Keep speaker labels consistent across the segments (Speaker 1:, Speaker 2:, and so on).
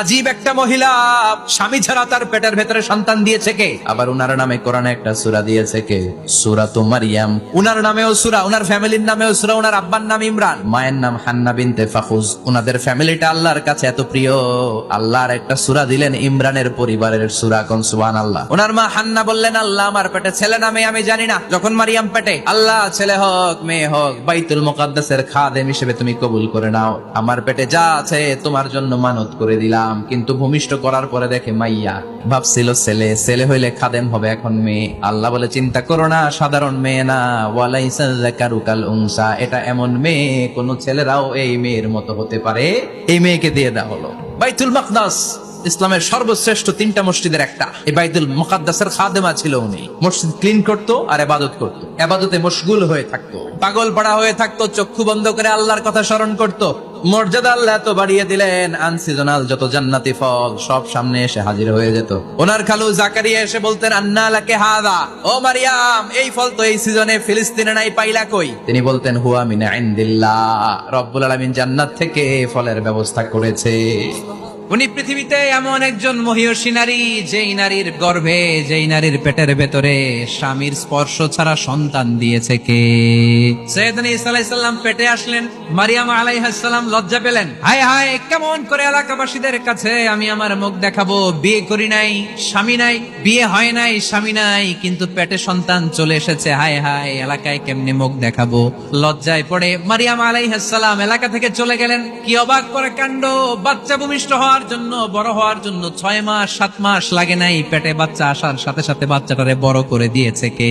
Speaker 1: আজীব একটা মহিলা, স্বামী ছাড়া তার পেটের ভেতরে সন্তান দিয়েছে কে? আবার উনার নামে কোরআনে একটা সূরা দিয়েছে কে? সূরাতুল মারইয়াম। উনার নামেও সূরা, উনার ফ্যামিলির নামেও সূরা। উনার আব্বার নাম ইমরান, মায়ের নাম হান্না বিনতে ফাখুজ। উনাদের ফ্যামিলিটা আল্লাহর কাছে এত প্রিয়, আল্লাহর একটা সূরা দিলেন ইমরানের পরিবারের সূরা। কোন সুবহানাল্লাহ। উনার মা হান্না বললেন, আল্লাহ আমার পেটে ছেলে না মেয়ে আমি জানি না। যখন মারিয়াম পেটে, আল্লাহ ছেলে হোক মেয়ে হোক বাইতুল মুকাদ্দাসের খাদেম হিসেবে তুমি কবুল করে নাও। আমার পেটে যা আছে তোমার জন্য মানত করে দিলাম। কিন্তু ভূমিষ্ঠ করার পরে দেখে মাইয়া, ভাবছিল ছেলে, ছেলে হইলে খাদেম হবে, এখন মেয়ে। আল্লাহ বলে চিন্তা করো না, সাধারণ মেয়ে না, ওয়ালাইসা যাকারু কাল উনসা, এটা এমন মেয়ে কোন ছেলেরাও এই মেয়ের মতো হতে পারে। এই মেয়েকে দিয়ে দেওয়া হলো। বাইতুল মাকদাস ইসলামের সর্বশ্রেষ্ঠ তিনটা মসজিদের একটা। এই বাইতুল মুকাদ্দাসের খাদেমা ছিল উনি। মসজিদ ক্লিন করতো আর ইবাদত করতো, ইবাদতে মশগুল হয়ে থাকতো, পাগল পাড়া হয়ে থাকতো, চক্ষু বন্ধ করে আল্লাহর কথা স্মরণ করতো। মর্যাদা আল্লাহ এত বাড়িয়ে দিলেন, আনসিজনাল যত জান্নাতি ফল সব সামনে এসে হাজির হয়ে যেত। ওনার খালু জাকারিয়া এসে বলতেন, আন্না লাকে হাদা, ও মারিয়াম এই ফল তো এই সিজনে ফিলিস্তিনে নাই, পাইলা কই? তিনি বলতেন, হুয়া মিন ইনদিল্লাহ, রব্বুল আলামিন জান্নাত থেকে ফলের ব্যবস্থা করেছে। উনি পৃথিবীতে এমন একজন মহিয়সী নারী, যেই নারীর গর্ভে, যেই নারীর পেটের ভেতরে স্বামীর স্পর্শ ছাড়া সন্তান দিয়েছে কে? সাইয়েদনা ঈসা আলাইহিস সালাম পেটে আসলেন, মারিয়াম আলাইহিস সালাম লজ্জা পেলেন। হায় হায়, কেমন করে এলাকাবাসীদের কাছে আমি আমার মুখ দেখাবো? বিয়ে করি নাই, স্বামী নাই, বিয়ে হয় নাই, স্বামী নাই, কিন্তু পেটে সন্তান চলে এসেছে। হায় হায়, এলাকায় কেমনে মুখ দেখাবো? লজ্জায় পড়ে মারিয়াম আলাইহিস সালাম এলাকা থেকে চলে গেলেন। কি অবাক করে কাণ্ড! বাচ্চা ভূমিষ্ঠ হওয়ার জন্য, বড় হওয়ার জন্য 6 মাস 7 মাস লাগে নাই, পেটে বাচ্চা আসার সাথে সাথে বাচ্চাটারে বড় করে দিয়েছে কে?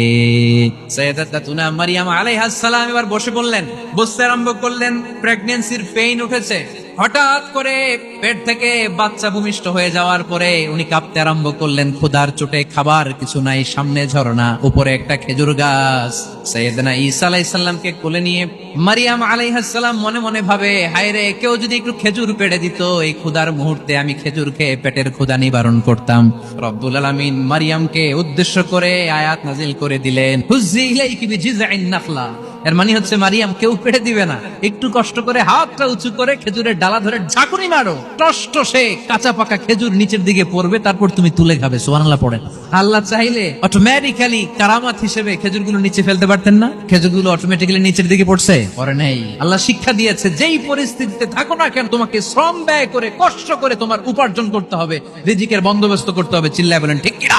Speaker 1: সাইয়েদাতুনা মারিয়াম আলাইহিস সালাম এবার বসে পড়লেন, বসতে আরম্ভ করলেন। প্রেগন্যান্সির পেইন উঠেছে। হঠাৎ করে পেট থেকে বাচ্চা ভূমিষ্ঠ হয়ে যাওয়ার পরে উনি কাঁপতে আরম্ভ করলেন। ক্ষুধার চোটে খাবার কিছু নাই, সামনে ঝরনা, উপরে একটা খেজুর গাছ। সাইয়েদনা ঈসা আলাইহিস সালামকে কোলে নিয়ে মারিয়াম আলাইহিস সালাম মনে মনে ভাবে, হায় রে, কেউ যদি একটু খেজুর পেড়ে দিত, এই ক্ষুধার মুহূর্তে আমি খেজুর খেয়ে পেটের ক্ষুধা নিবারণ করতাম। রব্বুল আলামিন মারিয়ামকে উদ্দেশ্য করে আয়াত নাজিল করে দিলেন, হুজ্জি ইলাইকি বিজিযআইন নাখলা। এর মানে হচ্ছে, মারিয়াম কেউ পেড়ে দিবে না, একটু কষ্ট করে হাতটা উঁচু করে খেজুরের ডালা ধরে ঝাঁকুনি মারো, টসটসে কাঁচা পাকা খেজুর নিচের দিকে পড়বে, তারপর তুমি তুলে খাবে। সুবহানাল্লাহ পড়েন। আল্লাহ চাইলে অটোমেটিক্যালি কারামাত হিসেবে খেজুরগুলো নিচে ফেলতে পারতেন না? খেজুরগুলো অটোমেটিক্যালি নিচের দিকে পড়ছে, পড়ে নেই। আল্লাহ শিক্ষা দিয়েছে, যেই পরিস্থিতিতে থাকো না কেন, তোমাকে শ্রম ব্যয় করে কষ্ট করে তোমার উপার্জন করতে হবে, রিজিকের বন্দোবস্ত করতে হবে। চিল্লায় বলেন ঠিক কিনা?